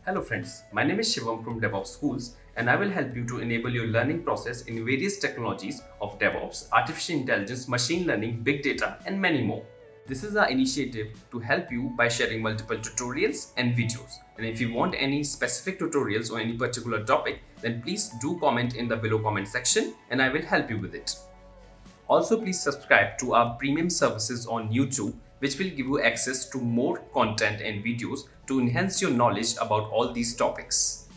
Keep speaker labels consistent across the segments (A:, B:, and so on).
A: Hello friends, my name is Shivam from DevOps Schools and I will help you to enable your learning process in various technologies of DevOps, artificial intelligence, machine learning, big data and many more. This is our initiative to help you by sharing multiple tutorials and videos. And if you want any specific tutorials or any particular topic, then please do comment in the below comment section and I will help you with it. Also, please subscribe to our premium services on YouTube, which will give you access to more content and videos to enhance your knowledge about all these topics.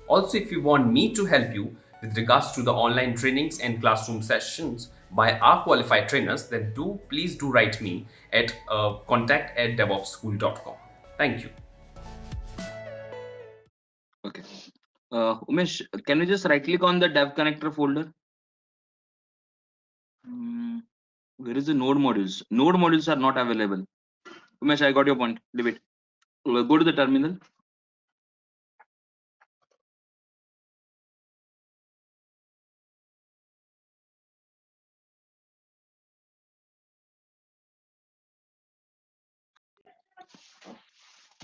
A: Also, if you want me to help you with regards to the online trainings and classroom sessions by our qualified trainers, then please do write me at contact@devopsschool.com. Thank you.
B: Okay. Umesh, can you just right click on the dev connector folder? Where is the node modules? Node modules are not available. Umesh, I got your point. Leave it. Go to the terminal.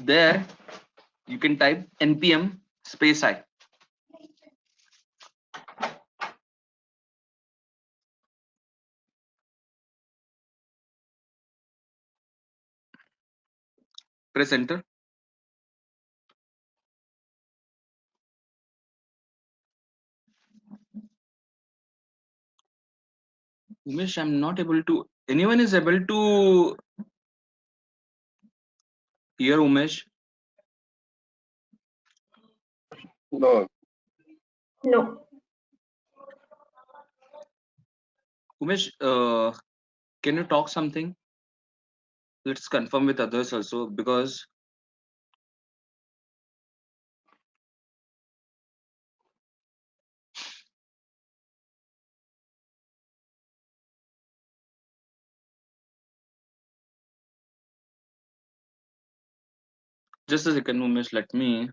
B: There, you can type npm space I. Press enter. Umesh, I'm not able to. Anyone is able to hear Umesh?
C: No.
D: No.
B: Umesh, can you talk something? Let's confirm with others also, because just a second, Umesh, let me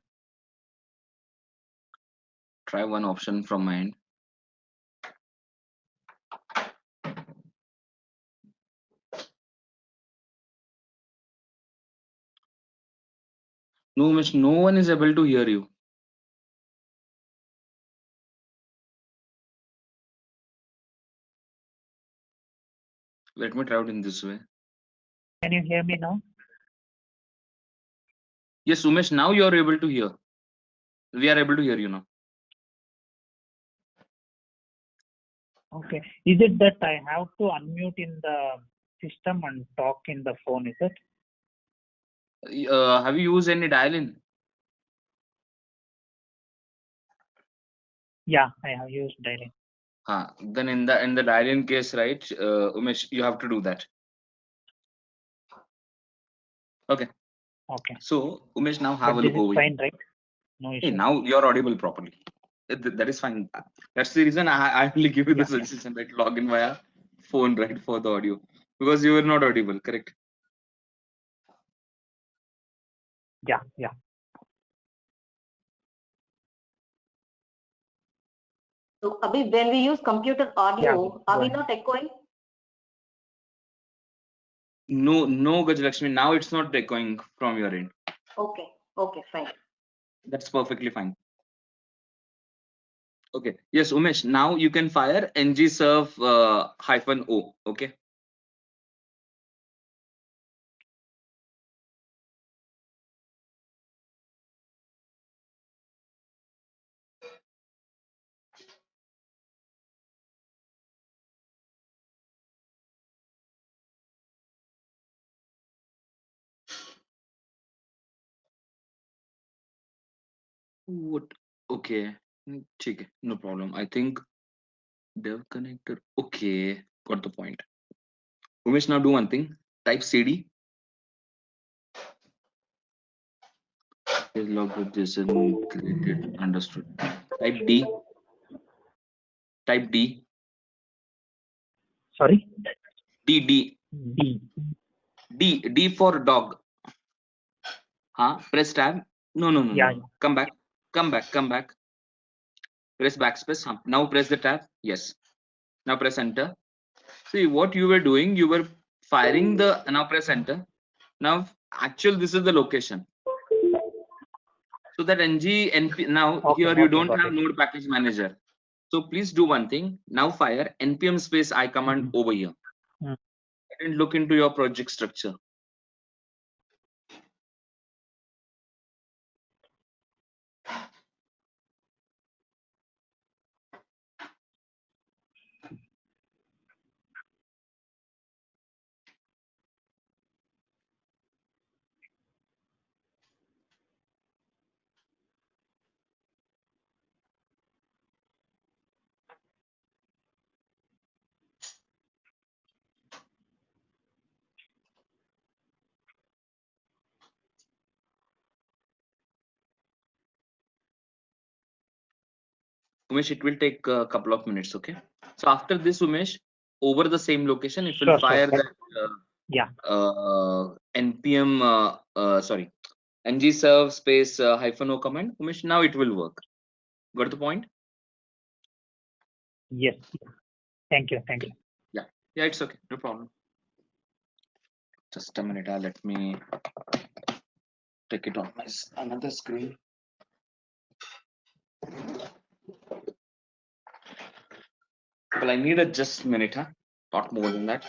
B: try one option from my end. No, Umesh, no one is able to hear you. Let me try it in this way.
E: Can you hear me now?
B: Yes, Umesh, now you are able to hear. We are able to hear you now.
E: Okay. Is it that I have to unmute in the system and talk in the phone? Is it?
B: Have you used any dial-in?
E: Yeah, I have used dialing.
B: Then in the dial-in case, right, Umesh, you have to do that. Okay.
E: Okay.
B: So Umesh, now have
E: But
B: a
E: this
B: look
E: is
B: over
E: fine,
B: here.
E: right? No
B: Hey,
E: issue.
B: now you're audible properly. That is fine. That's the reason I only give you the
E: Yeah.
B: suggestion, right? Log in via phone, right, for the audio, because you were not audible, correct?
E: Yeah. Yeah.
D: So, Abhi, when we use computer audio,
E: Yeah.
D: are
E: Go
D: we
E: ahead.
D: not echoing?
B: No, Gajalakshmi. Now it's not echoing from your end.
D: Okay. Okay, fine.
B: That's perfectly fine. Okay. Yes, Umesh. Now you can fire ngserve -o. Okay. What? Okay. ठीक है. No problem. I think dev connector. Okay. Got the point. Umesh, now do one thing. Type cd. Log with JSON created. Understood. Type d. Type d.
E: Sorry.
B: D. D.
E: D.
B: D. D for dog. Press tab. No.
E: Yeah.
B: Come back. Come back. Press backspace. Now press the tab. Yes. Now press enter. See what you were doing. You were firing the. Now press enter. Now actual this is the location. So that NP now
E: Okay,
B: here you
E: okay,
B: don't
E: got
B: have
E: it.
B: node package manager. So please do one thing. Now fire npm space I command over here.
E: Mm.
B: I didn't look into your project structure. Umesh, it will take a couple of minutes, okay? So after this, Umesh, over the same location, it will
E: Sure,
B: fire
E: sure.
B: that
E: Yeah.
B: npm sorry, ngserve space -o command. Umesh, now it will work. Got the point?
E: Yes. Thank you. Thank you.
B: Yeah, it's okay, no problem. Just a minute, let me take it on my another screen. Well, I need a just minute, huh? Not more than that.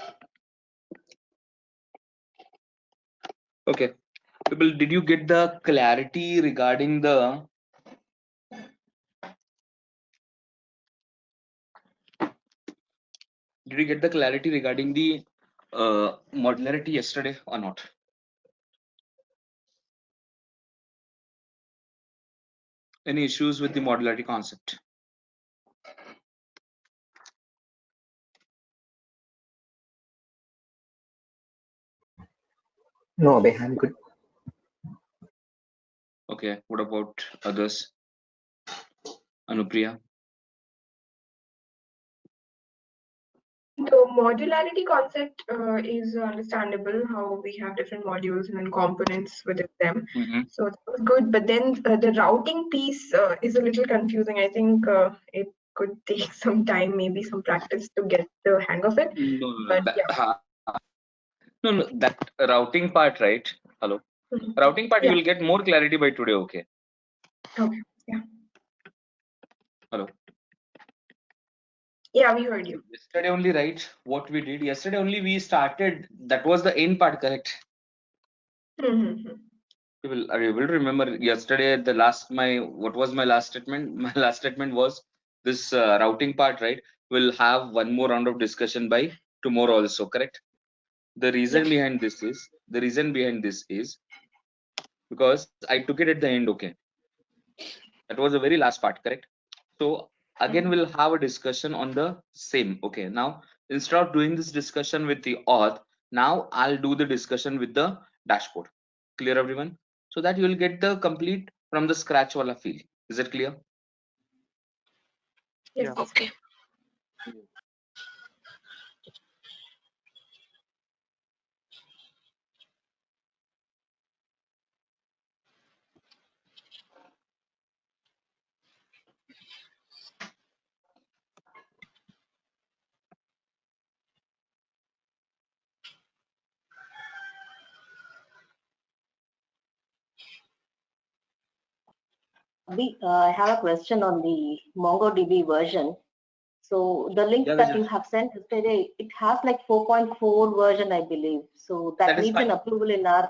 B: Okay. People, did you get the clarity regarding the modularity yesterday or not? Any issues with the modularity concept?
C: No, Abhay, I'm good.
B: Okay. What about others? Anupriya?
F: The modularity concept is understandable, how we have different modules and then components within them.
B: Mm-hmm.
F: So that was good. But then the routing piece is a little confusing. I think it could take some time, maybe some practice to get the hang of it.
B: No,
F: But yeah.
B: no, that routing part, right? Hello.
F: Mhm.
B: Routing part, you
F: Yeah.
B: will get more clarity by today. Okay.
F: Okay. Yeah.
B: Hello.
F: Yeah, we heard you.
B: Yesterday only, right? What we did yesterday only, we started. That was the end part, correct?
F: Mhm.
B: Are you able to remember yesterday? What was my last statement? My last statement was this routing part, right? We'll have one more round of discussion by tomorrow also, correct? The reason behind this is because I took it at the end. Okay, that was the very last part, correct? So again, we'll have a discussion on the same. Okay, now instead of doing this discussion with the auth, now I'll do the discussion with the dashboard. Clear, everyone? So that you will get the complete from the scratch wala feel. Is it clear?
F: Yes.
G: Okay.
D: I have a question on the MongoDB version. So the link
B: Yeah,
D: that
B: Vijay.
D: you have sent yesterday, it has like 4.4 version, I believe. So that
B: That is
D: needs an
B: fine.
D: approval in our,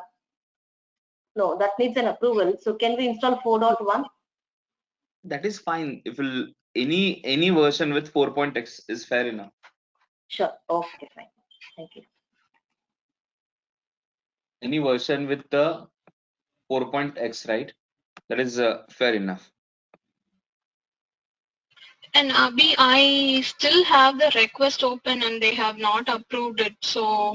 D: no, that needs an approval. So can we install 4.1?
B: That is fine. If will any version with 4.x is fair enough.
D: Sure. Okay, fine. Thank you.
B: Any version with the 4.x, right? That is fair enough.
G: And Abhi, I still have the request open and they have not approved it. So,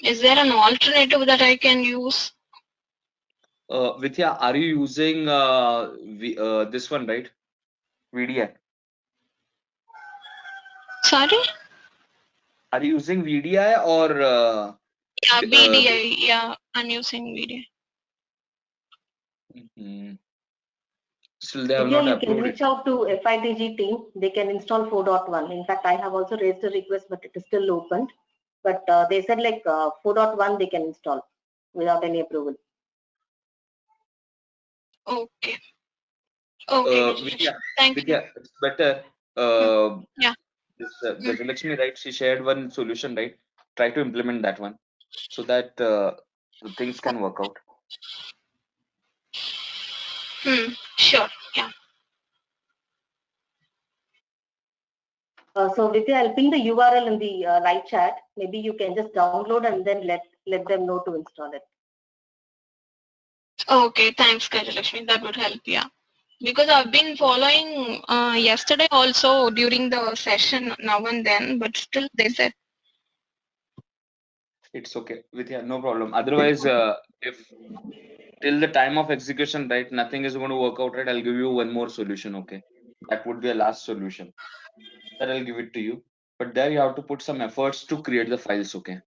G: is there an alternative that I can use?
B: Vidya, are you using this one, right? VDI.
G: Sorry?
B: Are you using VDI or
G: Yeah, BDI. Yeah, I'm using BDI.
B: Still they have
D: Vidya,
B: not
D: you can
B: approved
D: reach
B: it?
D: out to FIDG team. They can install 4.1. In fact, I have also raised a request, but it is still open. But they said like 4.1 they can install without any approval.
G: Okay. Okay.
B: Vidya,
G: Thank you.
B: Vidya, it's better.
G: Yeah.
B: This Gajalakshmi, right? She shared one solution, right? Try to implement that one so that the things can work out.
G: Sure. Yeah.
D: So Vidya, I'll pin the URL in the live chat. Maybe you can just download and then let them know to install it.
G: Okay. Thanks, Gajalakshmi. That would help. Yeah. Because I've been following yesterday also during the session now and then, but still they said.
B: It's okay, Vidya, no problem. Otherwise, if till the time of execution, right, nothing is going to work out, right, I'll give you one more solution, okay? That would be a last solution. That I'll give it to you. But there you have to put some efforts to create the files, okay?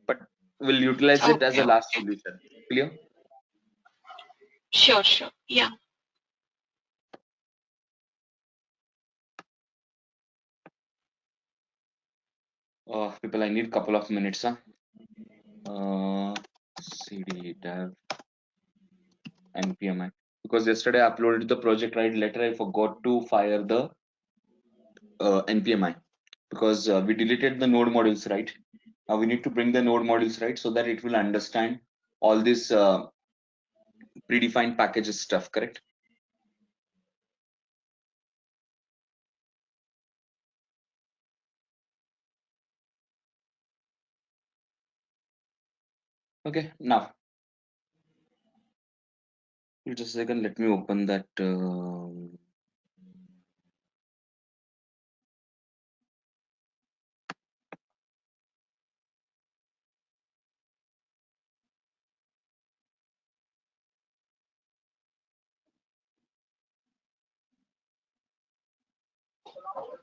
B: But we'll utilize it as a
G: Okay.
B: last
G: Okay.
B: solution. Clear?
G: Sure. Sure. Yeah.
B: People, I need a couple of minutes, huh? CD dev npmi, because yesterday I uploaded the project, right? Later I forgot to fire the npmi because we deleted the node modules, right? Now we need to bring the node modules, right, so that it will understand all this predefined packages stuff, correct? Okay, now just a second, let me open that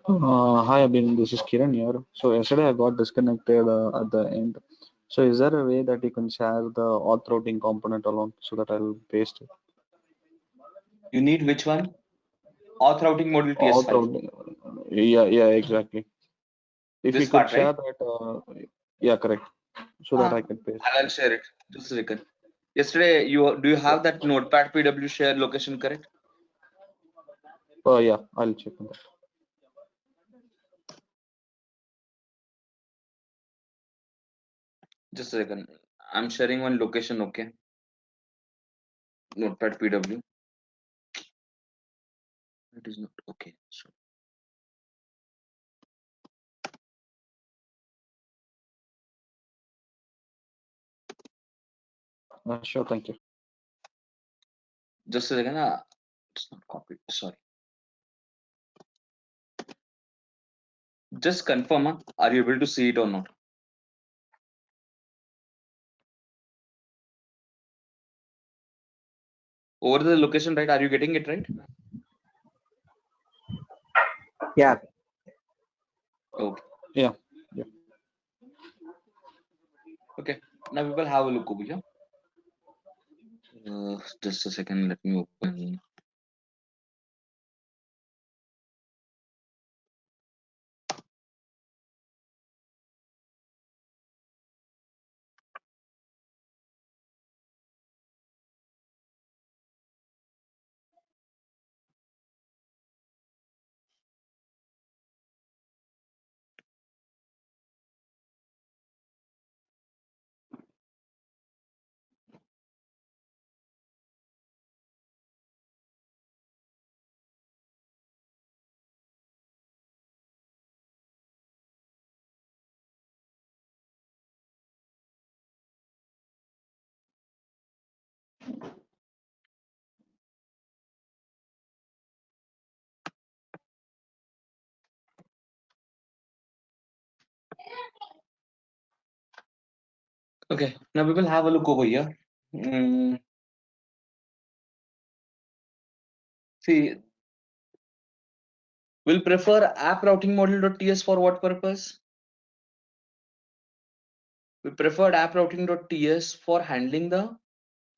H: Hi, Abhin. This is Kiran here. So yesterday I got disconnected at the end. So is there a way that you can share the auth routing component alone so that I'll paste it?
B: you need which one? Auth routing module ts
H: Auth
B: file,
H: routing. Yeah, exactly. If you
B: this
H: could
B: part, right?
H: share that, yeah, correct. So that I can paste.
B: I'll share it, just a second. Yesterday, do you have that notepad pw share location, correct?
H: Yeah, I'll check on that.
B: Just a second, I'm sharing one location, okay? Notepad pw, it is not okay, so
H: Sure, thank you.
B: just a second, it's not copied, sorry. Just confirm, are you able to see it or not? Over the location, right? Are you getting it right?
I: Yeah.
B: Okay.
H: Yeah.
B: Okay. Now we will have a look over here. Just a second. Let me open. Okay. Now we will have a look over here. See, we'll prefer app routing module.ts for what purpose? We preferred app routing.ts for handling the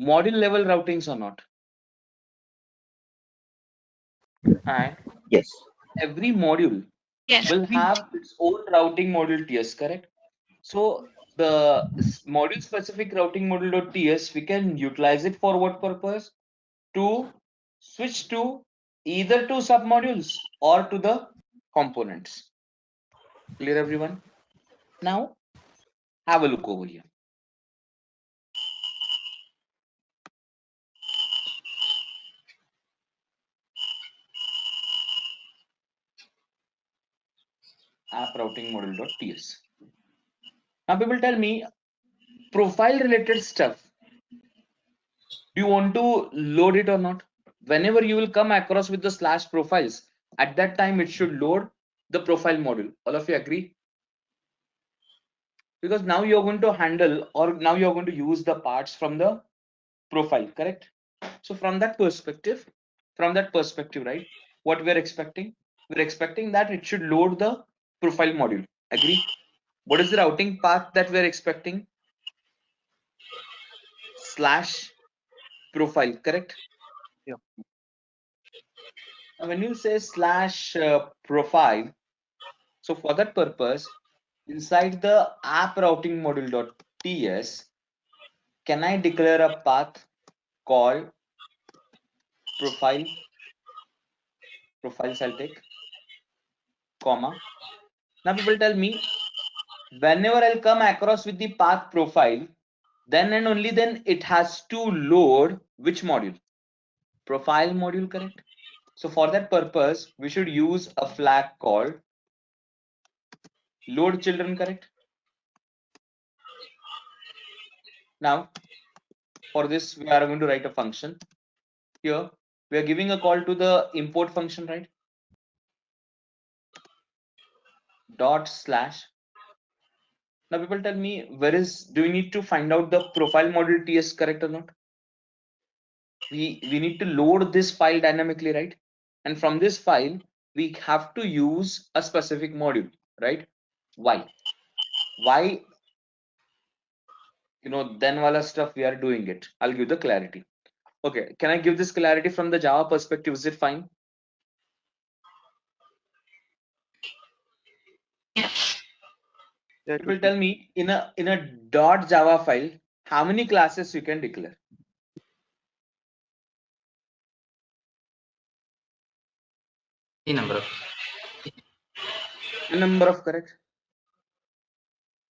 B: module level routings or not. And
I: Yes.
B: every module
G: Yes.
B: will have its own routing module TS, correct? So the module specific routing module.ts, we can utilize it for what purpose? to switch to either to submodules or to the components. Clear, everyone? Now have a look over here. App routing module.ts. Now people tell me profile related stuff. Do you want to load it or not? Whenever you will come across with the slash profiles, at that time it should load the profile module. All of you agree? Because now you're going to handle, or now you're going to use the parts from the profile, correct? So from that perspective, right, what we're expecting that it should load the profile module. Agree? What is the routing path that we're expecting? Slash profile, correct?
H: Yeah.
B: Now when you say slash profile, so for that purpose, inside the app routing module.ts, can I declare a path called profiles? I'll take comma. Now people tell me, whenever I'll come across with the path profile, then and only then it has to load which module? Profile module, correct? So for that purpose, we should use a flag called load children, correct? Now for this, we are going to write a function. Here we are giving a call to the import function, right? Dot slash. Now people tell me, do we need to find out the profile module TS correct or not? We need to load this file dynamically, right? And from this file, we have to use a specific module, right? Why? Then wala stuff we are doing it. I'll give the clarity. Okay, can I give this clarity from the Java perspective? Is it fine?
G: Yes.
H: Yeah,
B: People tell me in a .java file, how many classes you can declare?
I: A number of.
B: N number of, correct?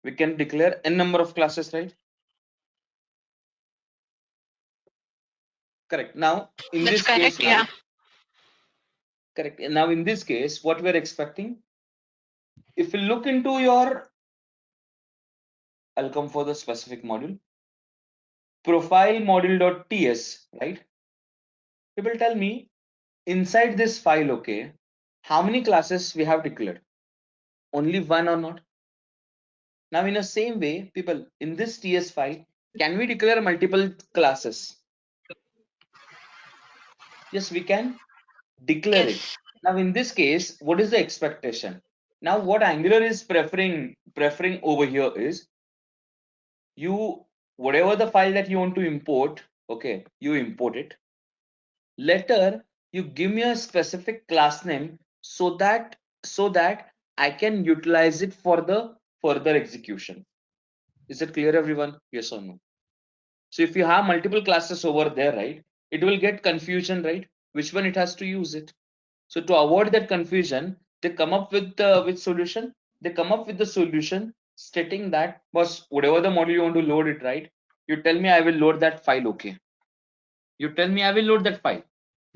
B: We can declare n number of classes, right? Correct. Now in
G: That's
B: this
G: correct,
B: case,
G: yeah.
B: right? Correct. Now in this case, what we're expecting, if you look into your, I'll come for the specific module, profile module.ts, right? People tell me inside this file, okay, how many classes we have declared? Only one or not? Now in the same way, people, in this TS file, can we declare multiple classes? Yes, we can declare it.
G: Yes.
B: Now in this case, what is the expectation? Now what Angular is preferring over here is, whatever the file that you want to import, okay, you import it. Later, you give me a specific class name so that I can utilize it for the further execution. Is it clear, everyone? Yes or no? So if you have multiple classes over there, right, it will get confusion, right? Which one it has to use it. So to avoid that confusion, they come up with the solution. They come up with the solution stating that, boss, whatever the module you want to load it, right? You tell me I will load that file, okay? You tell me I will load that file.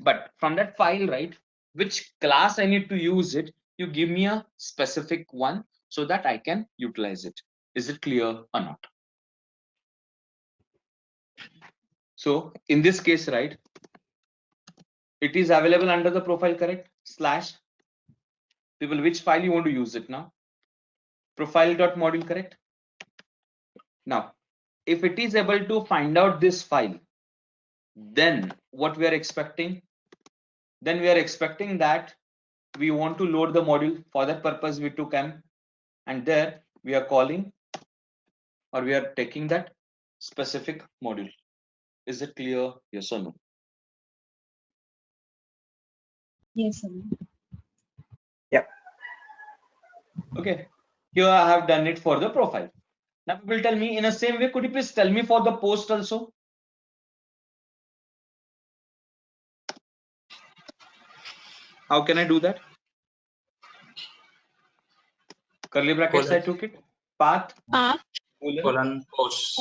B: But from that file, right, which class I need to use it, you give me a specific one so that I can utilize it. Is it clear or not? So in this case, right, it is available under the profile, correct? Slash people, which file you want to use it now? Profile.module, correct? Now, if it is able to find out this file, then what we are expecting? Then we are expecting that we want to load the module. For that purpose, we took M, and there we are calling, or we are taking that specific module. Is it clear? Yes or no?
J: Yes, sir.
B: Okay. Here I have done it for the profile. Now people tell me in the same way, could you please tell me for the post also? How can I do that? Curly brackets I took it. Path.
I: colon post.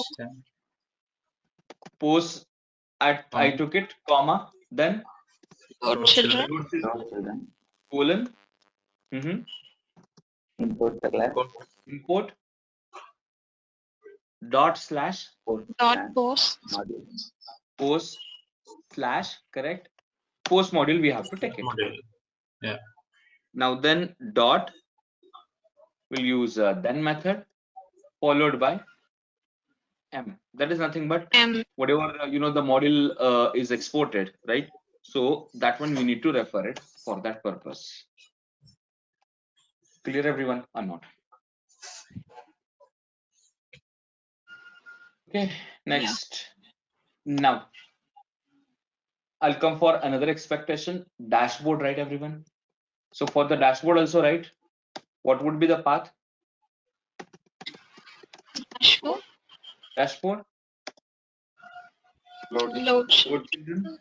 B: Post I took it, comma, then
G: Children.
B: colon.
K: Import the class.
B: Import dot slash
G: Dot post.
B: post slash, correct, post module we have to take it.
I: Module. Yeah.
B: Now then dot, we'll use then method followed by m. That is nothing but
G: M.
B: whatever the module is exported, right? So that one we need to refer it for that purpose. Clear everyone or not? Okay, next. Now I'll come for another expectation, dashboard, right everyone? So for the dashboard also, right, what would be the path? Dashboard.
G: Load
B: children.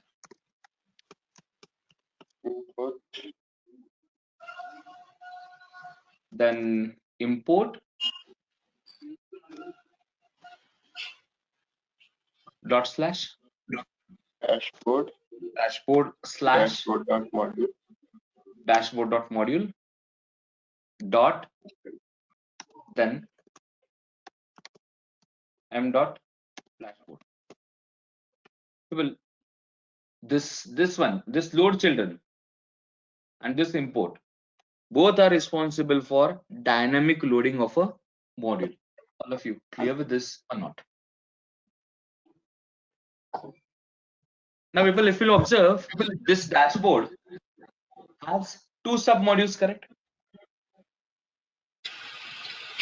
B: Then import dot slash
C: Dashboard
B: slash dashboard dot module dot then m dot dashboard. Well, this load children and this import, both are responsible for dynamic loading of a module. All of you clear with this or not? Now people, if you observe, this dashboard has two sub modules, correct?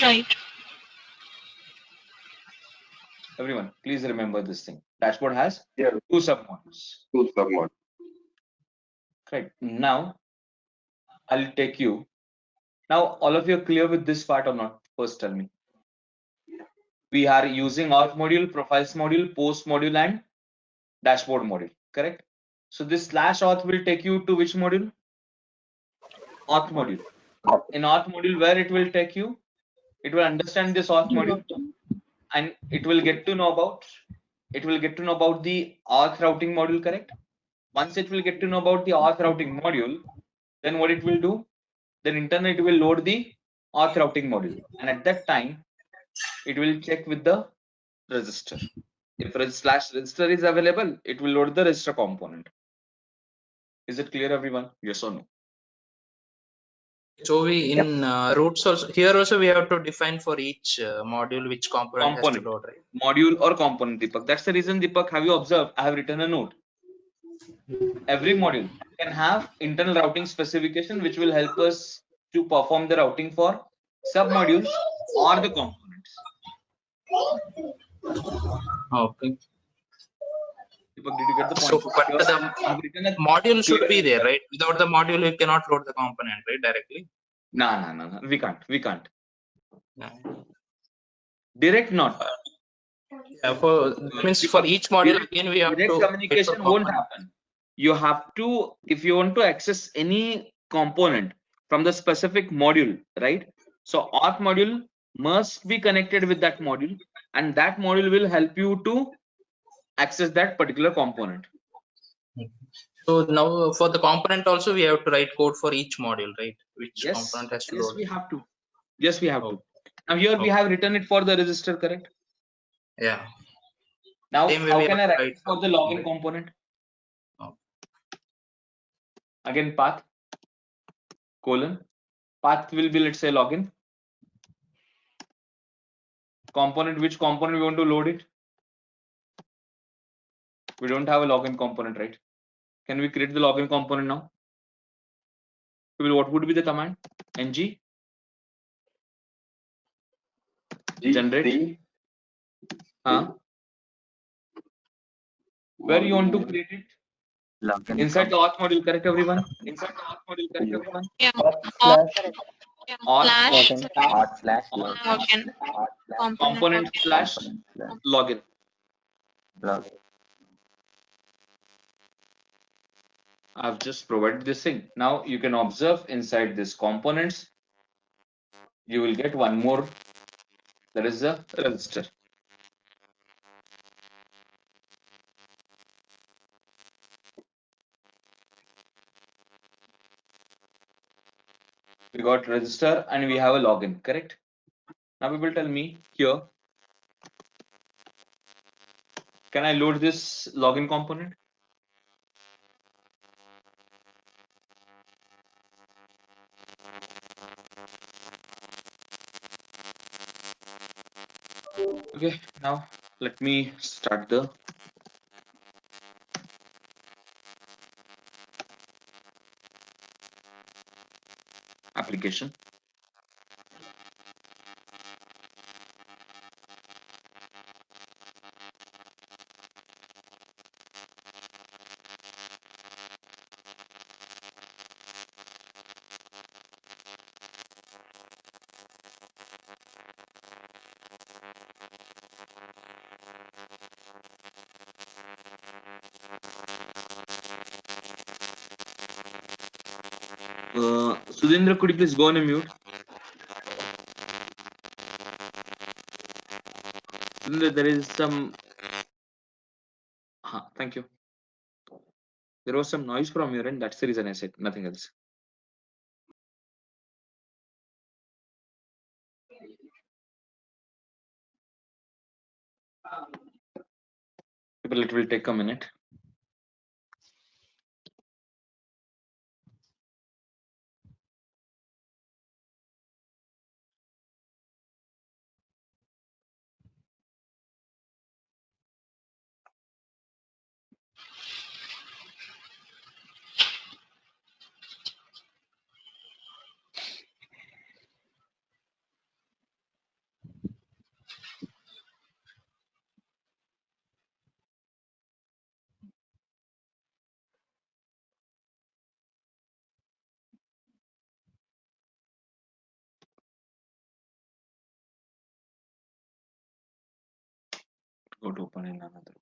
G: Right.
B: Everyone, please remember this thing. Dashboard has two sub modules. Correct. Now I'll take you. Now all of you are clear with this part or not? First tell me. We are using auth module, profiles module, post module and dashboard module, correct? So this slash auth will take you to which module? Auth module. In auth module, where it will take you? It will understand this auth module and it will get to know about the auth routing module, correct? Once it will get to know about the auth routing module, then what it will do? Then internally it will load the auth routing module, and at that time it will check with the register. If slash register is available, it will load the register component. Is it clear, everyone? Yes or no?
I: So we in routes also, here also we have to define for each module which component has to load, right?
B: Module or component, Deepak. That's the reason, Deepak, have you observed? I have written a note. Every module can have internal routing specification which will help us to perform the routing for sub modules or the components.
I: Okay.
B: Deepak, did you get the point?
I: So, but the module should be there, right? Without the module, you cannot load the component, right? Directly.
B: No. We can't.
I: No.
B: Direct not.
I: That means for each module, again we have
B: direct
I: to
B: communication won't happen. You have to, if you want to access any component from the specific module, right? So auth module must be connected with that module, and that module will help you to access that particular component.
I: So now for the component also we have to write code for each module, right? Which component has to load.
B: We have to. Yes, we have to. Now here we have written it for the register, correct?
I: Yeah.
B: Now how can I write it for the login component? Again, path colon. Path will be, let's say, login. Component, which component we want to load it? We don't have a login component, right? Can we create the login component now? What would be the command? Ng generate. Where you want to create it? Inside the auth module, correct, everyone? Inside the auth module, correct, everyone?
G: Yeah.
K: Auth slash
G: login.
B: Component slash login. I've just provided this thing. Now you can observe inside these components, you will get one more. There is a register. We got register and we have a login, correct? Now people tell me here, can I load this login component? Okay, now let me start the application. Sudhindra, could you please go on a mute? Sudhindra, there is some. Thank you. There was some noise from your end. That's the reason I said nothing else. People, it will take a minute. Go to open in another.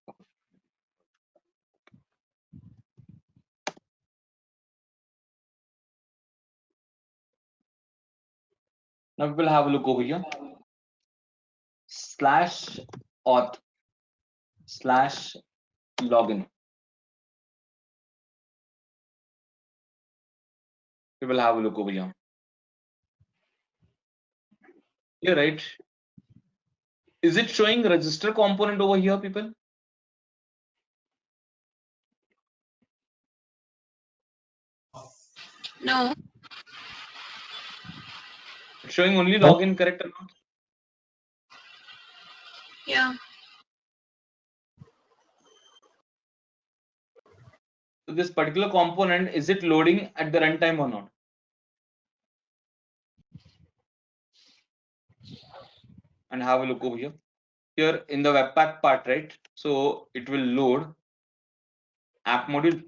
B: Now people have a look over here. /auth /login. People have a look over here. You're right. Is it showing register component over here, people?
G: No.
B: It's showing only login, correct or not?
G: Yeah.
B: So this particular component, is it loading at the runtime or not? And have a look over here. Here in the Webpack part, right? So it will load app module,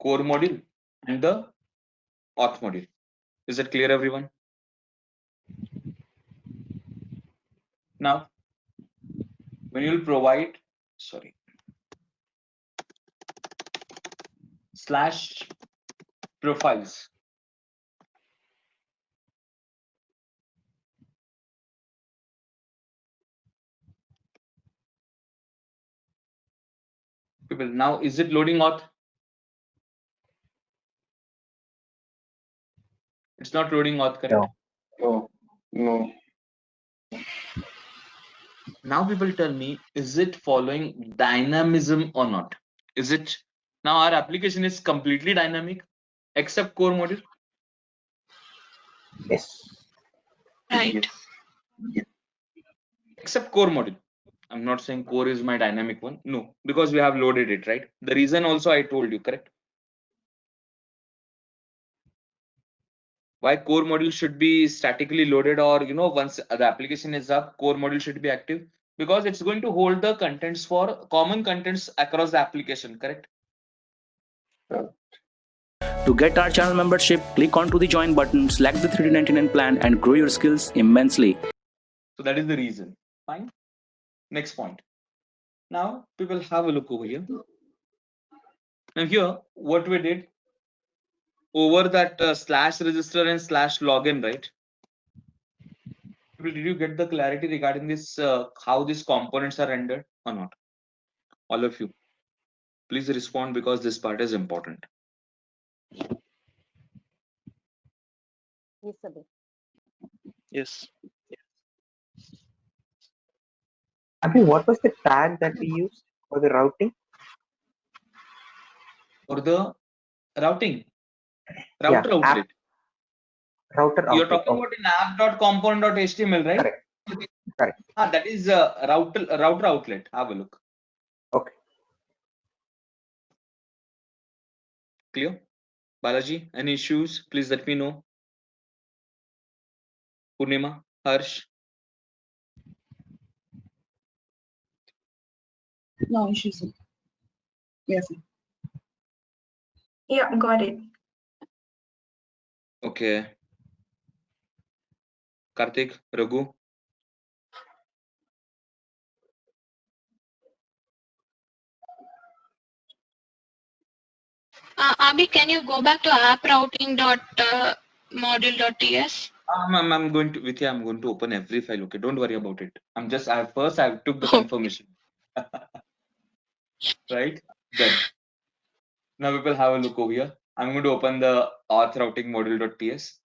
B: core module, and the auth module. Is that clear, everyone? Now, when you will provide, sorry, /profiles. People, now is it loading auth? It's not loading auth, correct?
C: No.
B: Now people tell me, is it following dynamism or not? Is it now our application is completely dynamic except core module?
K: Yes.
G: Right.
B: Except core module. I'm not saying core is my dynamic one. No, because we have loaded it, right? The reason also I told you, correct? Why core module should be statically loaded, or once the application is up, core module should be active, because it's going to hold the contents for common contents across the application, correct?
L: To get our channel membership, click onto the join button, select the $399 plan and grow your skills immensely.
B: So that is the reason. Fine. Next point. Now people have a look over here. Now here, what we did, over that slash register and slash login, right? Did you get the clarity regarding this, how these components are rendered or not? All of you, please respond because this part is important.
D: Yes, Abhi.
H: Yes.
K: Abhi, what was the tag that we used for the routing?
B: For the routing,
K: Yeah,
B: router
K: app
B: outlet.
K: router
B: You're
K: outlet.
B: talking about in app.component.html, right?
K: Correct. Correct.
B: That is router outlet. Have a look.
K: Okay.
B: Clear? Balaji, any issues? Please let me know. Purnima, Harsh.
J: No issues, sir. Yes, sir.
F: Yeah, got it.
B: Okay. Karthik, Raghu.
G: Abhi, can you go back to app.routing.module.ts?
B: I'm going to Vidya, I'm going to open every file. Okay, don't worry about it. I took the
G: Okay.
B: confirmation. Right? Done. Now we will have a look over here. I'm going to open the auth routing module.ts.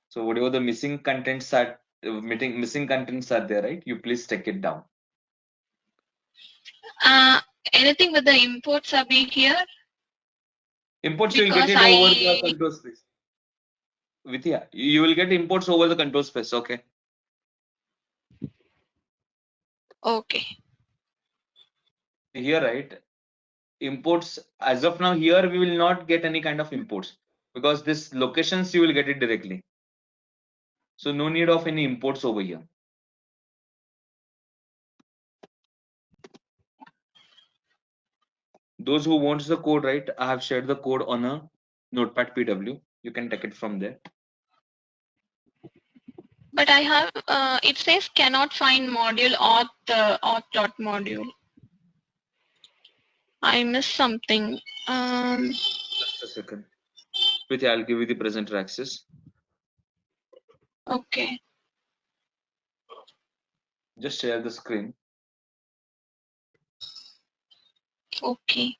B: So whatever the missing contents are there, right? You please take it down.
G: Anything with the imports, Abhi, here?
B: Imports you will get
G: Because
B: it over the control space. Vidya, you will get imports over the control space. Okay.
G: Okay.
B: Here, right? Imports as of now here we will not get any kind of imports because this locations you will get it directly. So no need of any imports over here. Those who wants the code, right? I have shared the code on a notepad PW. You can take it from there.
G: But I have, it says cannot find module auth.module. I missed something.
B: Just a second. Vidya, I'll give you the presenter access.
G: Okay.
B: Just share the screen.
G: Okay.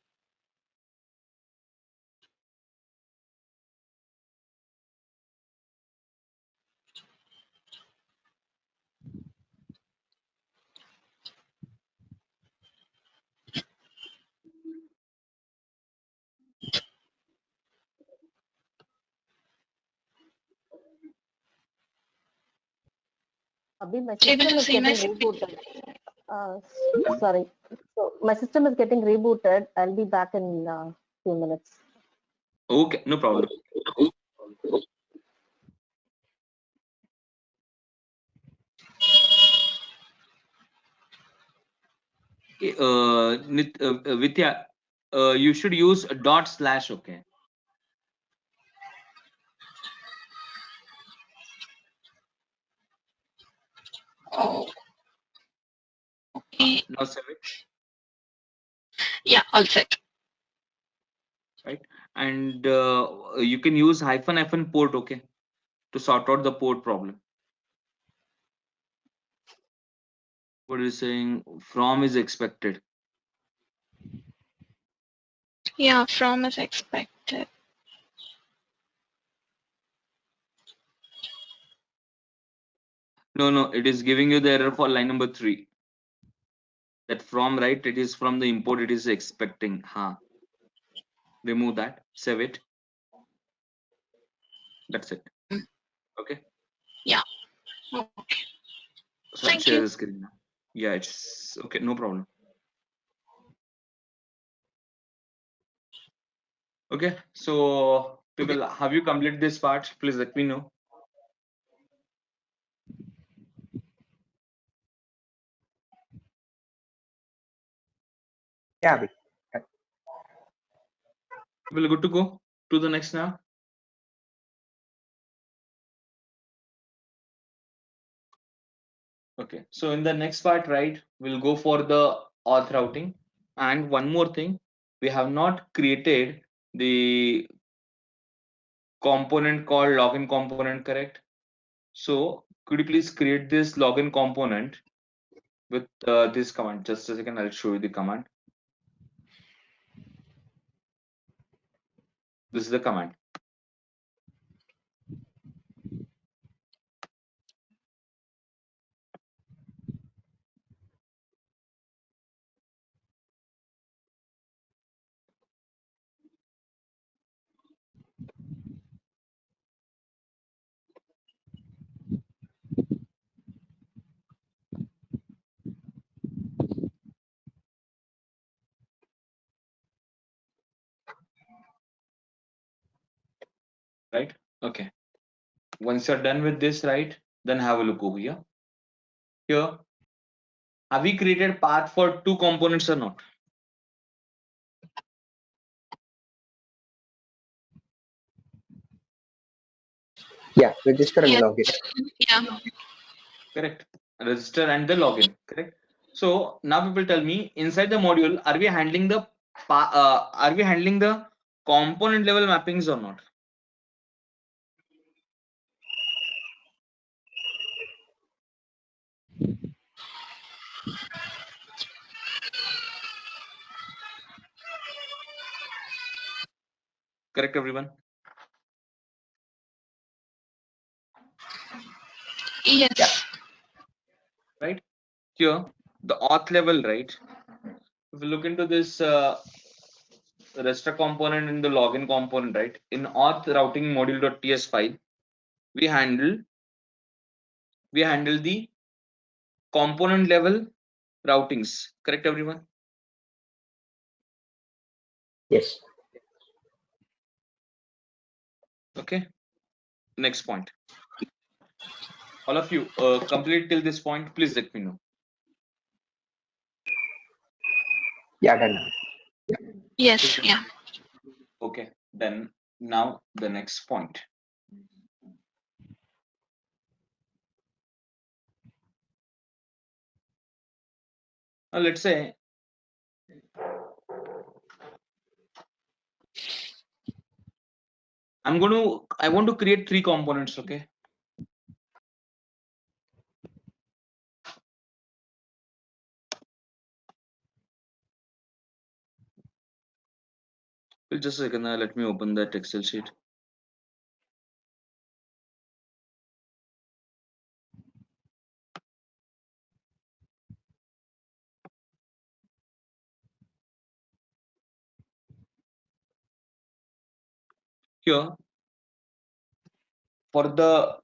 D: Abhi, my
G: Able
D: system
G: to
D: is
G: see my
D: getting rebooted. Sorry. So my system is getting rebooted. I'll be back in a few minutes.
B: Okay, no problem. Vidya, you should use a dot slash. Okay.
G: Oh. Okay.
B: Now save it.
G: Yeah, all set.
B: Right, and you can use hyphen port. Okay, to sort out the port problem. What is saying? From is expected.
G: Yeah, from is expected.
B: No, it is giving you the error for line number 3. That from, right? It is from the import. It is expecting. Remove that. Save it. That's it. Okay.
G: Yeah. Okay.
B: So
G: Thank
B: share
G: you.
B: the screen now. Yeah, it's okay. No problem. Okay. So people, have you completed this part? Please let me know.
K: Yeah, Abhi.
B: We're good to go to the next now. Okay, so in the next part, right, we'll go for the auth routing. And one more thing, we have not created the component called login component, correct? So could you please create this login component with this command? Just a second, I'll show you the command. This is the command. Right? Okay. Once you're done with this, right, then have a look over here. Here, have we created path for two components or not?
K: Yeah, register and
G: Yes.
K: login.
G: Yeah.
B: Correct. Register and the login. Correct. So now people tell me inside the module, are we handling the component level mappings or not? Correct, everyone?
G: Yes.
B: Right? Here, the auth level, right? If you look into this register component in the login component, right? In auth routing module.ts file, we handle the component level routings. Correct, everyone?
K: Yes.
B: Okay. Next point. All of you complete till this point, please let me know.
K: Yeah, done.
G: Yes. Yeah.
B: Okay, then now the next point. Now let's say I want to create three components, okay? Just a second, let me open that Excel sheet. Here, for the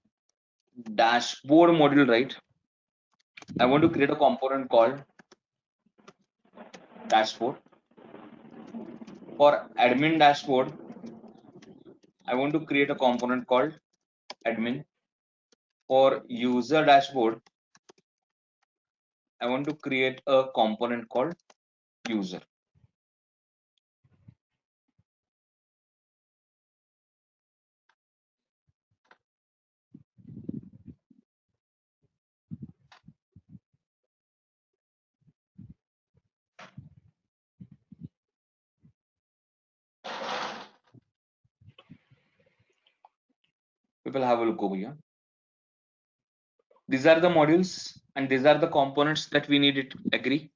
B: dashboard module, right? I want to create a component called dashboard. For admin dashboard, I want to create a component called admin. For user dashboard, I want to create a component called user. People have a look over here. These are the modules and these are the components that we need it. Agree?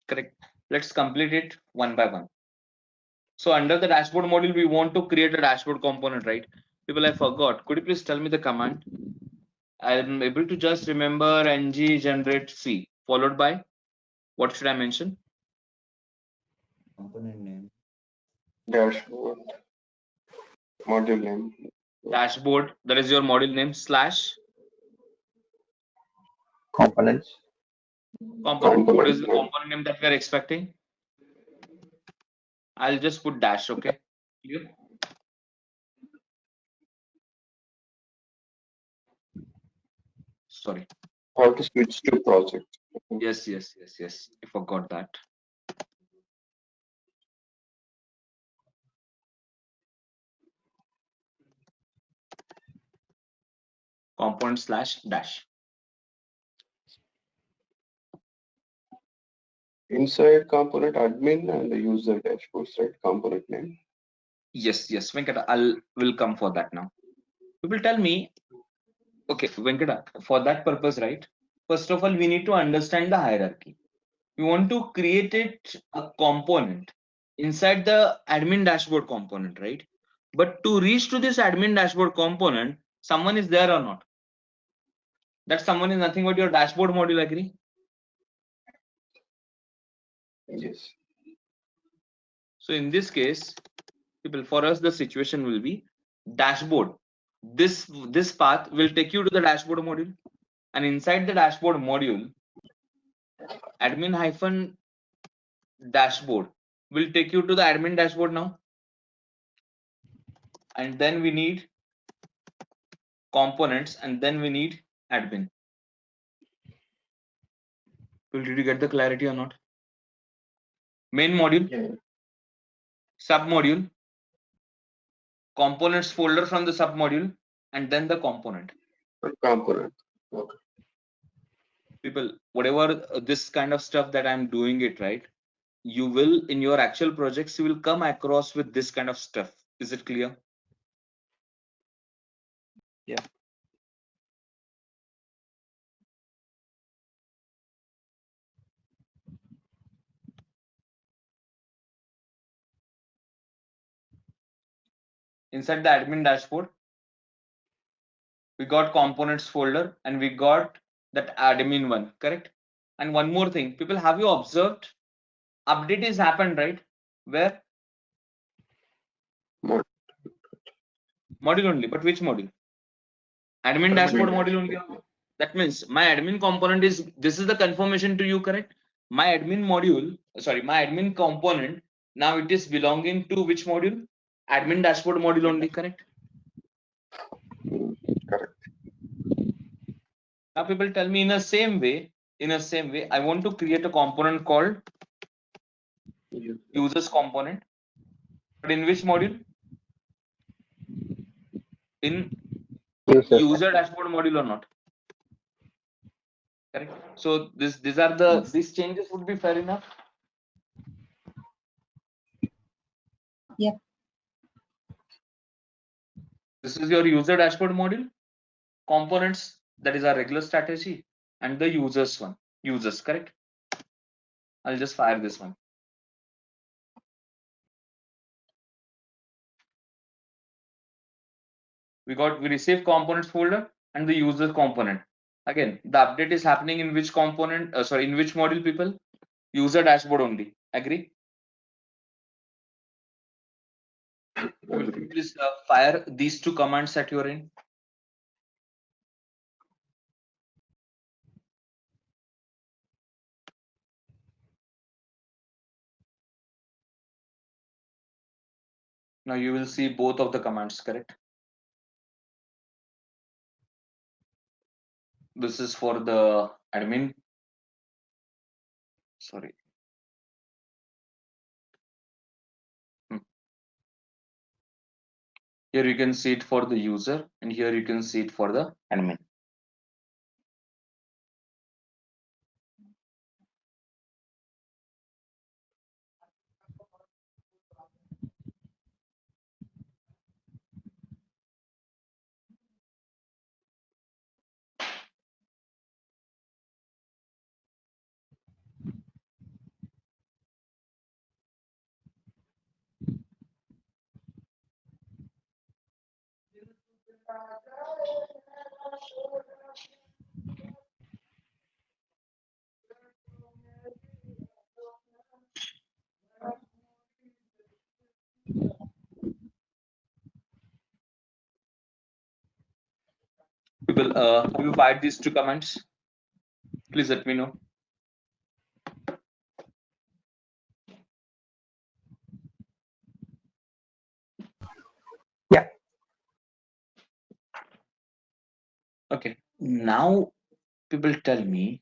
B: Correct. Let's complete it one by one. So under the dashboard module, we want to create a dashboard component, right? People, I forgot. Could you please tell me the command? I'm able to just remember ng generate c followed by what should I mention?
C: Component name. Dashboard. Module name.
B: Dashboard. That is your module name /
K: Components.
B: component. What is the component name that we are expecting? I'll just put dash. Okay. Clear? Sorry.
C: How to switch to project.
B: Yes. I forgot that. Component / dash.
C: Inside component admin and the user dashboard, right? Component name.
B: Yes, Venkata, will come for that now. People tell me, okay, Venkata, for that purpose, right? First of all, we need to understand the hierarchy. We want to create a component inside the admin dashboard component, right? But to reach to this admin dashboard component, someone is there or not? That someone is nothing but your dashboard module, agree?
C: Yes.
B: So in this case, people, for us, the situation will be dashboard. This path will take you to the dashboard module, and inside the dashboard module, admin hyphen dashboard will take you to the admin dashboard now. And then we need components, and then we need admin. Did you get the clarity or not? Main module, sub module, components folder from the sub module, and then the component.
C: Component. Okay.
B: People, whatever this kind of stuff that I'm doing it, right? You will, in your actual projects, you will come across with this kind of stuff. Is it clear?
H: Yeah.
B: Inside the admin dashboard, we got components folder and we got that admin one, correct? And one more thing, people, have you observed update is happened, right? Where? Module only, but which module? Admin dashboard module only. That means my admin component is, this is the confirmation to you, correct? My admin module, sorry, my admin component, now it is belonging to which module? Admin dashboard module only, correct?
C: Correct.
B: Now people tell me in the same way, I want to create a component called users component. But in which module? In user dashboard module or not? Correct. So these are the, these changes would be fair enough.
J: Yeah.
B: This is your user dashboard module. Components, that is our regular strategy, and the users one. Users, correct? I'll just fire this one. We received components folder and the user component. Again, the update is happening in which component? In which module, people? User dashboard only. Agree? Please fire these two commands at your end. Now you will see both of the commands, correct? This is for the admin. Sorry. Here you can see it for the user, and here you can see it for the admin. People, have you fired these two commands? Please let me know.
K: Yeah.
B: Okay. Now, people tell me.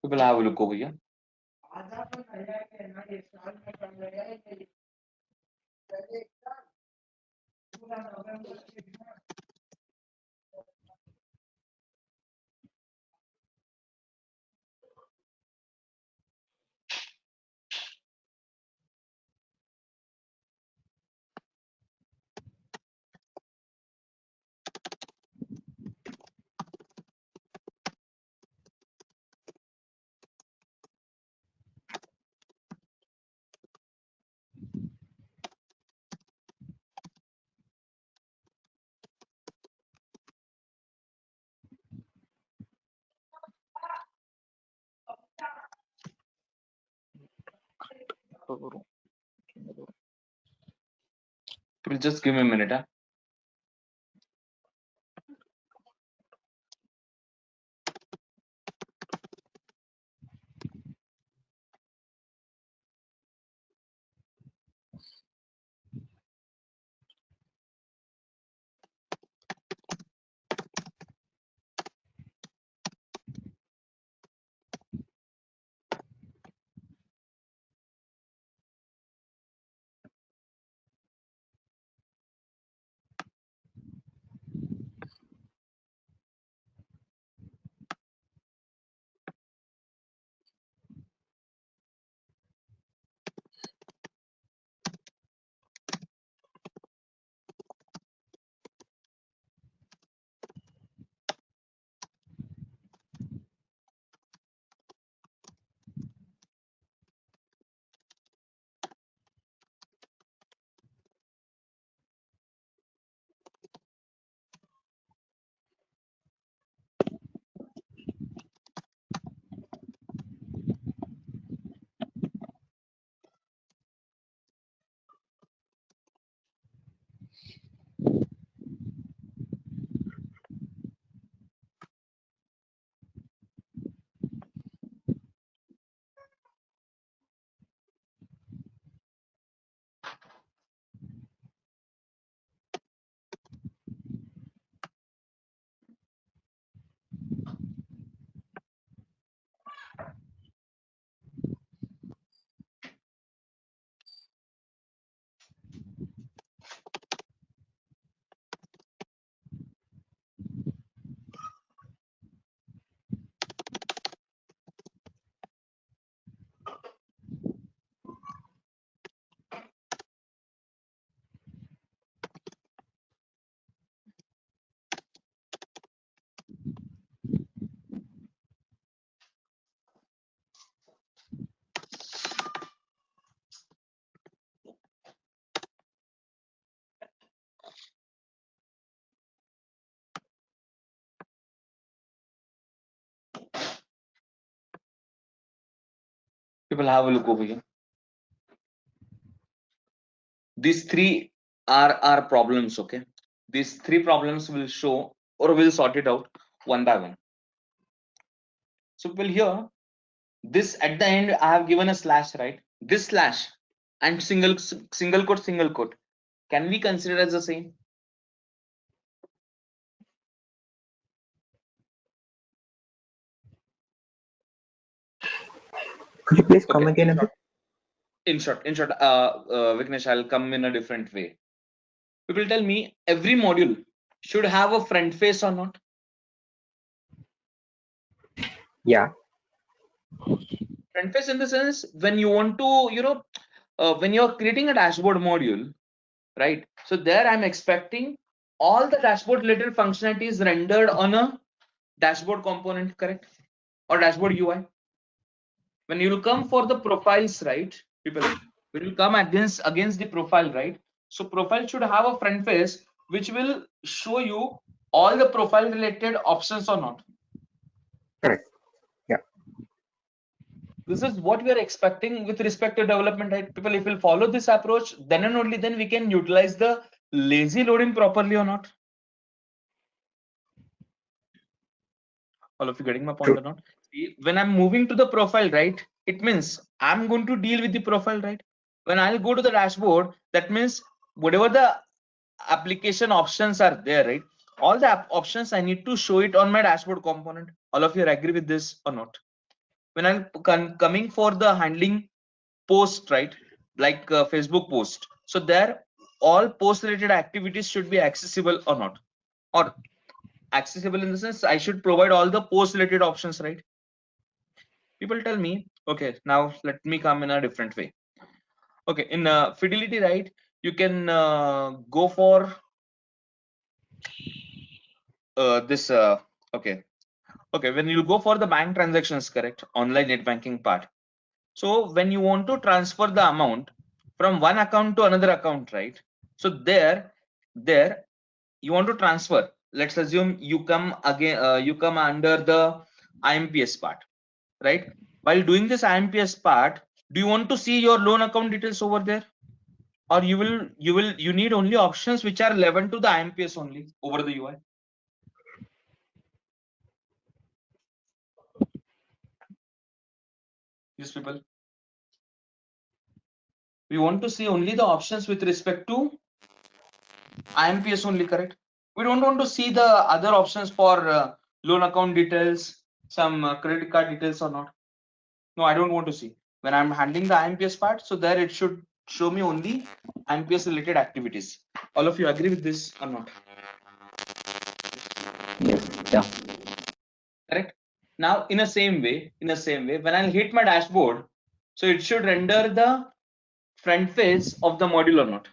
B: People, have a look over here. Just give me a minute. Huh? People have a look over here. These three are our problems, okay? These three problems will show or will sort it out one by one. So people here, this at the end, I have given a slash, right? This slash and single quote. Can we consider as the same?
K: Could you please come again a bit?
B: In short, Viknesh, I'll come in a different way. People tell me every module should have a front face or not?
K: Yeah.
B: Front face in the sense when you want to, when you're creating a dashboard module, right? So there I'm expecting all the dashboard related functionalities rendered on a dashboard component, correct? Or dashboard UI. When you come for the profiles, right? People, when you come against the profile, right? So profile should have a front face which will show you all the profile related options or not.
K: Correct. Yeah.
B: This is what we are expecting with respect to development, right? People, if we'll follow this approach, then and only then we can utilize the lazy loading properly or not. All of you getting my point or not? See, when I'm moving to the profile, right, it means I'm going to deal with the profile, right? When I'll go to the dashboard, that means whatever the application options are there, right? All the options I need to show it on my dashboard component. All of you agree with this or not? When I'm coming for the handling post, right, like Facebook post, So there, all post related activities should be accessible or not, or accessible in the sense I should provide all the post related options, right? People tell me, okay, now let me come in a different way. Okay, in Fidelity, right, you can go for this okay, when you go for the bank transactions, correct, online net banking part. So when you want to transfer the amount from one account to another account, right, so there you want to transfer, let's assume you come again, you come under the IMPS part, right? While doing this IMPS part, do you want to see your loan account details over there, or you need only options which are relevant to the IMPS only over the UI? Yes, people, we want to see only the options with respect to IMPS only, correct? We don't want to see the other options for loan account details, some credit card details or not. No, I don't want to see. When I'm handling the IMPS part, so there it should show me only IMPS related activities. All of you agree with this or not?
K: Yes. Yeah.
B: Correct. Now, in the same way, when I hit my dashboard, so it should render the front face of the module or not?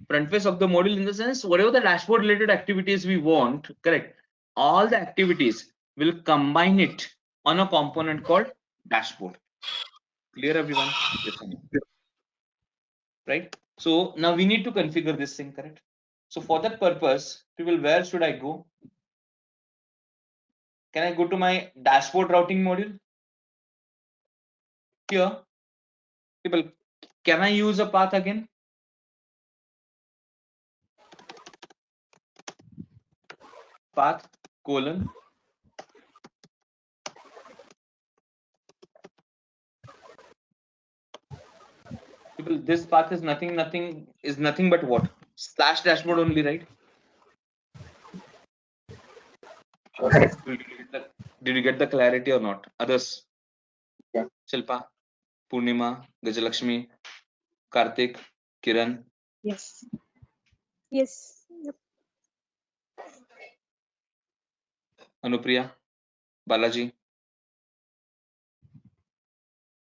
B: Front face of the module in the sense, whatever the dashboard related activities we want, correct, all the activities will combine it on a component called dashboard. Clear, everyone? Yes or no? Right? So now we need to configure this thing, correct? So for that purpose, people, where should I go? Can I go to my dashboard routing module? Here, people, can I use a path again? Path colon people, this path is nothing but what? Slash dashboard only, right? Did you get the clarity or not? Others?
C: Yeah.
B: Shilpa, Purnima, Gajalakshmi, Karthik, Kiran.
J: Yes. Yes. Yep.
B: Anupriya, Balaji.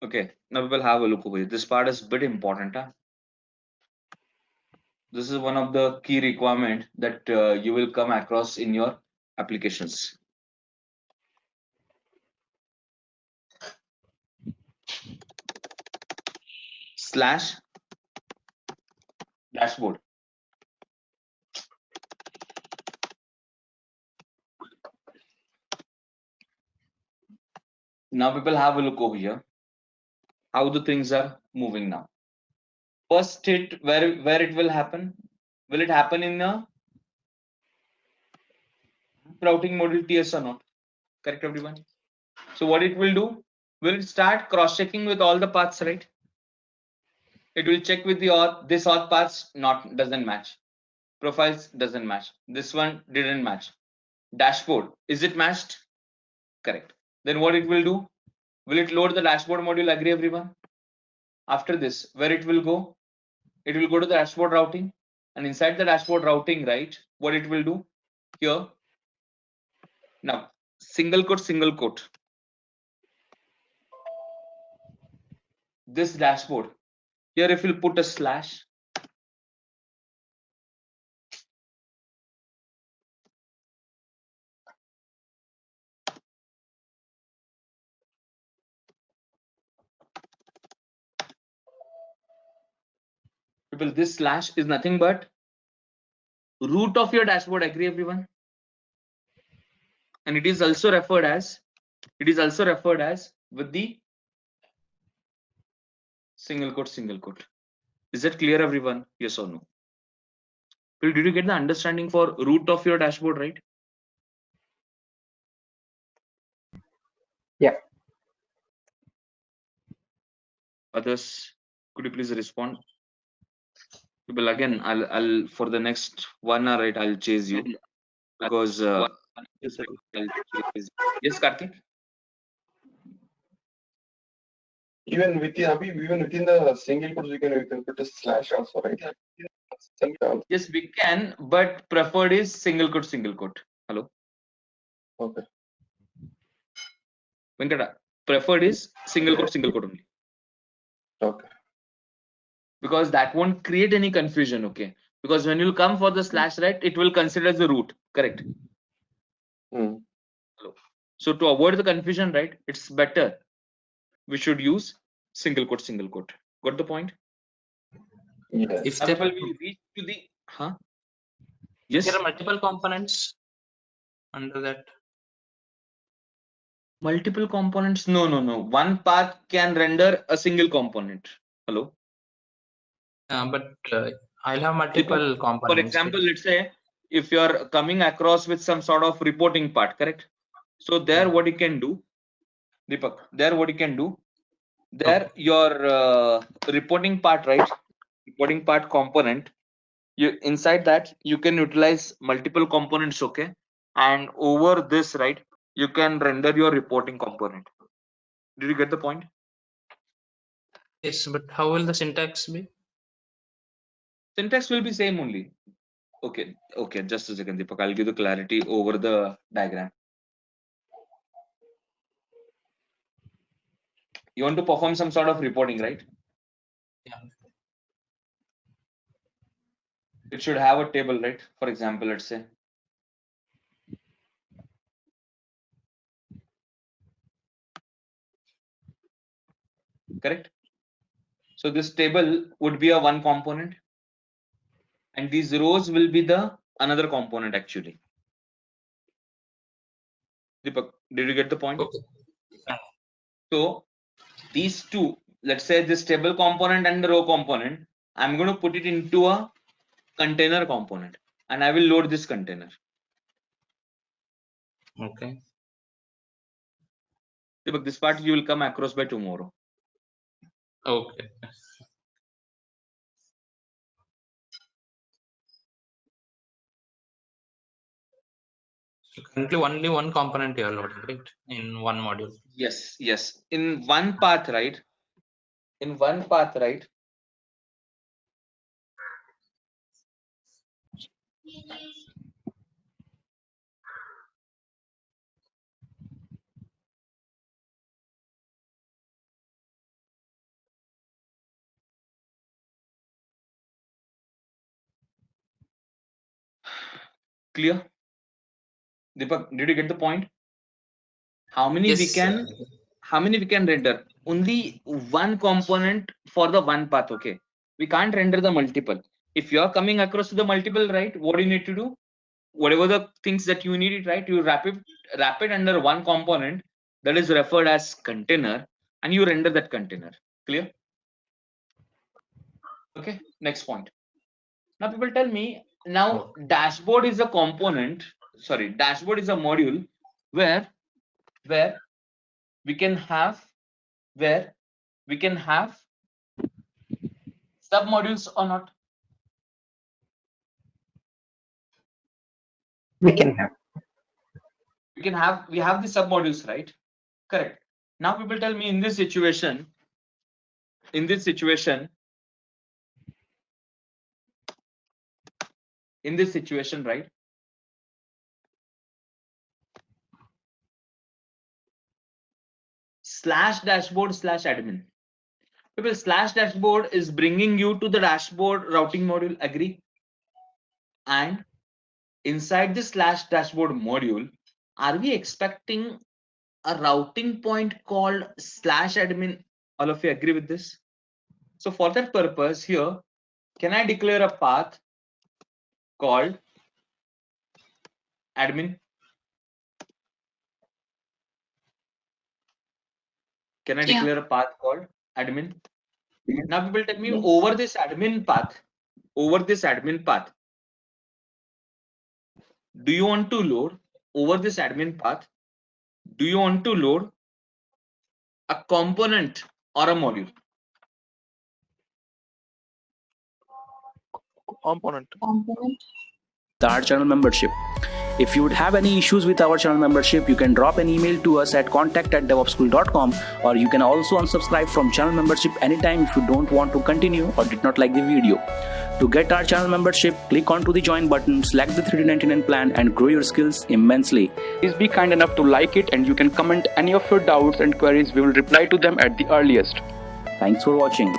B: Okay, now we will have a look over here. This part is a bit important. Huh? This is one of the key requirement that you will come across in your applications. Slash dashboard. Now people have a look over here. How the things are moving now. First hit, where it will happen? Will it happen in a routing module TS or not? Correct, everyone? So what it will do? Will it start cross-checking with all the paths, right? It will check with the auth, this auth paths doesn't match. Profiles doesn't match. This one didn't match. Dashboard, is it matched? Correct. Then what it will do? Will it load the dashboard module? Agree, everyone? After this, where it will go? It will go to the dashboard routing, and inside the dashboard routing, right, what it will do here? Now, single quote. This dashboard here, if you'll put a slash, people, this slash is nothing but root of your dashboard. Agree, everyone? And it is also referred as with the single quote. Is that clear, everyone? Yes or no? Well, did you get the understanding for root of your dashboard, right?
K: Yeah.
B: Others, could you please respond? People, again, I'll for the next 1 hour, right, I'll chase you because yes, Karthik.
C: Even within the single quotes, we can put a slash also, right?
B: Yes, we can, but preferred is single quote. Hello.
C: Okay.
B: Venkata, preferred is single quote only.
C: Okay.
B: Because that won't create any confusion, okay? Because when you come for the slash, right, it will consider the root, correct?
C: Mm.
B: So to avoid the confusion, right, it's better we should use single quote. Got the point?
C: Yes.
I: If
B: Now
I: there
B: people
I: are,
B: will reach to the
I: if there
B: yes,
I: are multiple components under that,
B: multiple components. No. One path can render a single component. Hello.
I: but I'll have multiple
B: For
I: components.
B: example, let's say if you are coming across with some sort of reporting part, correct? So there, what you can do, Deepak, there your reporting part, right? Reporting part component. You inside that you can utilize multiple components, okay? And over this, right, you can render your reporting component. Did you get the point?
I: Yes, but how will the syntax be?
B: Syntax will be same only. Okay, just a second, Deepak. I'll give the clarity over the diagram. You want to perform some sort of reporting, right?
I: Yeah.
B: It should have a table, right? For example, let's say. Correct? So this table would be a one component, and these rows will be the another component actually. Deepak, did you get the point?
I: Okay.
B: So these two, let's say this table component and the row component, I'm going to put it into a container component, and I will load this container.
I: Okay.
B: Deepak, this part you will come across by tomorrow.
I: Okay. So currently only one component you are loading, right? In one module.
B: Yes. In one path, right? Clear? Deepak, did you get the point? How many
I: Yes.
B: we can render? Only one component for the one path, okay? We can't render the multiple. If you are coming across to the multiple, right, what do you need to do? Whatever the things that you need it, right, you wrap it under one component that is referred as container, and you render that container. Clear? Okay, next point. Now people tell me, now dashboard is a component, dashboard is a module where we can have sub modules or not?
K: We can have.
B: We have the sub modules, right? Correct. Now people tell me in this situation, right? /dashboard/admin. People, /dashboard is bringing you to the dashboard routing module, agree? And inside this /dashboard module, are we expecting a routing point called /admin? All of you agree with this? So for that purpose here, can I declare a path called admin? Can I declare a path called admin? Now people tell me, over this admin path, do you want to load over this admin path? Do you want to load a component or a module?
L: The Art Channel membership. If you would have any issues with our channel membership, you can drop an email to us at contact@devopsschool.com, or you can also unsubscribe from channel membership anytime if you don't want to continue or did not like the video. To get our channel membership, click onto the join button, select the 3D99 plan and grow your skills immensely. Please be kind enough to like it, and you can comment any of your doubts and queries. We will reply to them at the earliest. Thanks for watching.